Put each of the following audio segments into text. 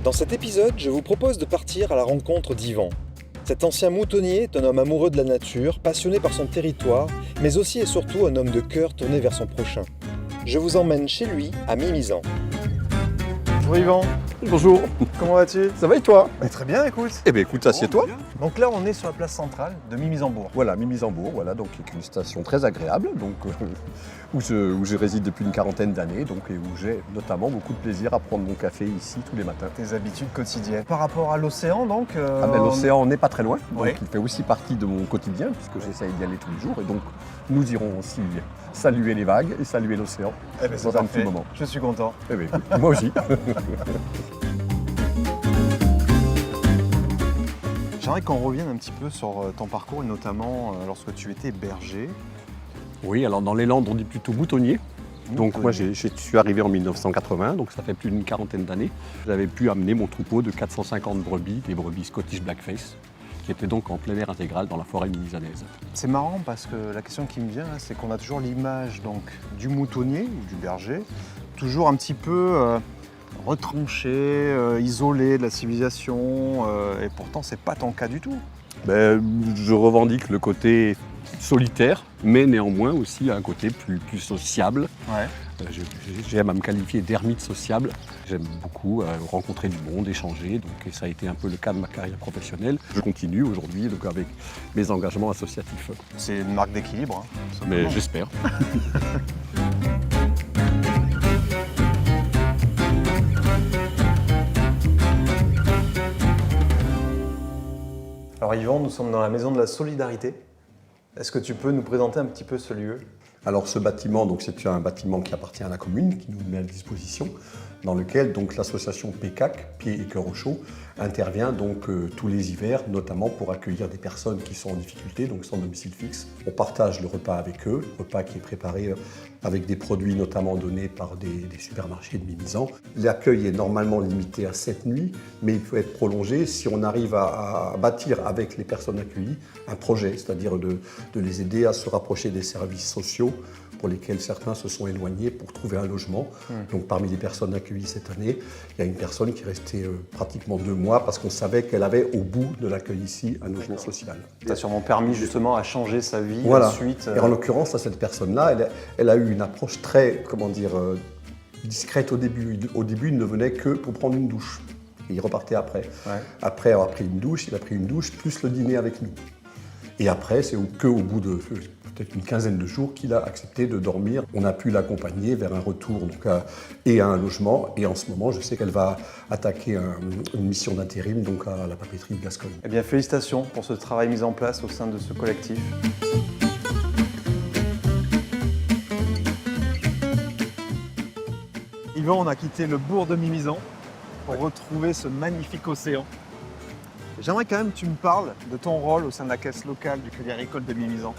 Dans cet épisode, je vous propose de partir à la rencontre d'Yvan. Cet ancien moutonnier est un homme amoureux de la nature, passionné par son territoire, mais aussi et surtout un homme de cœur tourné vers son prochain. Je vous emmène chez lui, à Mimizan. Bonjour Yvan. Bonjour, Comment vas-tu? ça va et toi? Très bien, écoute. Eh bien écoute, assieds-toi. Donc là, on est sur la place centrale de Mimizanbourg. Voilà, Mimizanbourg, voilà, donc qui est une station très agréable, donc, où je réside depuis une quarantaine d'années, donc, et où j'ai notamment beaucoup de plaisir à prendre mon café ici tous les matins. Tes habitudes quotidiennes. Par rapport à l'océan, donc L'océan n'est pas très loin, donc Ouais. il fait aussi partie de mon quotidien, puisque j'essaye d'y aller tous les jours, et donc nous irons aussi saluer les vagues et saluer l'océan dans un petit moment. Je suis content. Eh bien écoute, moi aussi. J'aimerais qu'on revienne un petit peu sur ton parcours, et notamment lorsque tu étais berger. Oui, alors dans les Landes, on dit plutôt moutonnier. Donc moi, je suis arrivé en 1980, donc ça fait plus d'une quarantaine d'années. J'avais pu amener mon troupeau de 450 brebis, des brebis Scottish Blackface, qui étaient donc en plein air intégral dans la forêt mimizanaise. C'est marrant parce que la question qui me vient, là, c'est qu'on a toujours l'image donc du moutonnier ou du berger, toujours un petit peu retranché, isolé de la civilisation, et pourtant c'est pas ton cas du tout. Je revendique le côté solitaire, mais néanmoins aussi un côté plus sociable. Ouais. J'aime à me qualifier d'ermite sociable. J'aime beaucoup rencontrer du monde, échanger. Et ça a été un peu le cas de ma carrière professionnelle. Je continue aujourd'hui donc, avec mes engagements associatifs. C'est une marque d'équilibre. Hein, tout Mais simplement. j'espère. Alors Yvan, nous sommes dans la maison de la solidarité. Est-ce que tu peux nous présenter un petit peu ce lieu? Alors ce bâtiment, donc, c'est un bâtiment qui appartient à la commune, qui nous met à disposition, dans lequel donc, l'association PCAC, Pieds et Cœurs au Chaud, intervient donc, tous les hivers, notamment pour accueillir des personnes qui sont en difficulté, donc sans domicile fixe. On partage le repas avec eux, le repas qui est préparé avec des produits notamment donnés par des supermarchés de Mimizan. L'accueil est normalement limité à 7 nuits, mais il peut être prolongé si on arrive à bâtir avec les personnes accueillies un projet, c'est-à-dire de les aider à se rapprocher des services sociaux pour lesquels certains se sont éloignés pour trouver un logement. Donc parmi les personnes accueillies cette année, il y a une personne qui est restée pratiquement 2 mois parce qu'on savait qu'elle avait au bout de l'accueil ici un logement social. Tu as sûrement permis justement à changer sa vie Voilà. ensuite. Et en l'occurrence, à cette personne-là, elle a eu une approche très, discrète au début. Au début, il ne venait que pour prendre une douche. Et il repartait après. Ouais. Après avoir pris une douche, il a pris une douche plus le dîner avec nous. Et après, c'est qu'au bout de peut-être une quinzaine de jours qu'il a accepté de dormir. On a pu l'accompagner vers un retour et à un logement. Et en ce moment, je sais qu'elle va attaquer une mission d'intérim donc à la papeterie de Gascogne. Eh bien, félicitations pour ce travail mis en place au sein de ce collectif. Yvan, on a quitté le bourg de Mimizan pour retrouver ce magnifique océan. J'aimerais quand même que tu me parles de ton rôle au sein de la caisse locale du Crédit Agricole de Mimizan.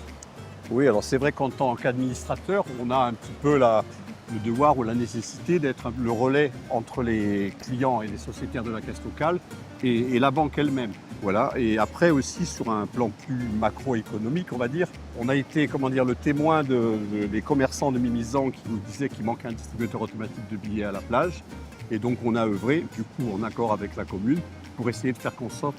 Oui, alors c'est vrai qu'en tant qu'administrateur, on a un petit peu le devoir ou la nécessité d'être le relais entre les clients et les sociétaires de la caisse locale et la banque elle-même. Voilà. Et après aussi, sur un plan plus macroéconomique, on va dire, on a été le témoin des commerçants de Mimizan qui nous disaient qu'il manquait un distributeur automatique de billets à la plage. Et donc on a œuvré, du coup en accord avec la commune, pour essayer de faire en sorte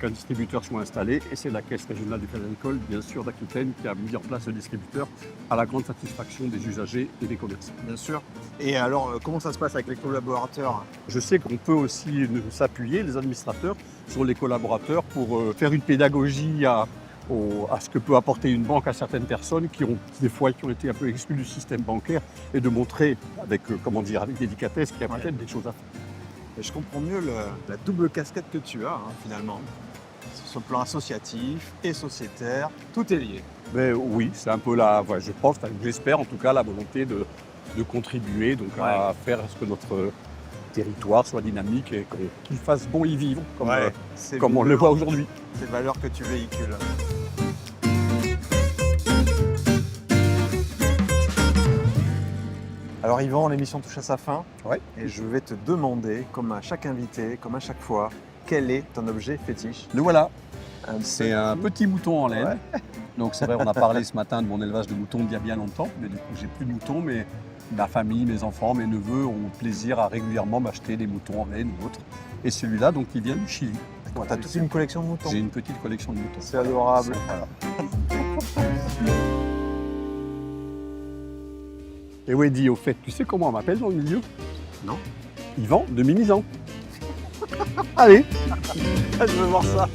qu'un distributeur soit installé. Et c'est la Caisse régionale du Crédit Agricole, bien sûr, d'Aquitaine, qui a mis en place ce distributeur à la grande satisfaction des usagers et des commerçants. Bien sûr. Et alors, comment ça se passe avec les collaborateurs? Je sais qu'on peut aussi s'appuyer, les administrateurs, sur les collaborateurs pour faire une pédagogie à ce que peut apporter une banque à certaines personnes qui ont été un peu exclues du système bancaire et de montrer avec délicatesse qu'il y a peut-être des choses à faire. Et je comprends mieux la double casquette que tu as, finalement. Sur le plan associatif et sociétaire, tout est lié. Mais oui, c'est un peu j'espère en tout cas la volonté de contribuer à faire à ce que notre territoire soit dynamique et qu'il fasse bon y vivre, comme on le voit aujourd'hui. C'est les valeurs que tu véhicules. Alors Yvan, l'émission touche à sa fin. Ouais. Et je vais te demander, comme à chaque invité, comme à chaque fois, quel est ton objet fétiche? Le voilà. C'est un petit mouton en laine. Donc c'est vrai, on a parlé ce matin de mon élevage de moutons d'il y a bien longtemps, mais du coup j'ai plus de moutons, mais ma famille, mes enfants, mes neveux ont plaisir à régulièrement m'acheter des moutons en laine ou autres. Et celui-là, donc, il vient du Chili. Bon, t'as toute une collection de moutons. J'ai une petite collection de moutons. C'est adorable. Voilà. Et Weddy, au fait, tu sais comment on m'appelle dans le milieu? Non. Yvan de Mimizan. Allez, Je veux voir ça.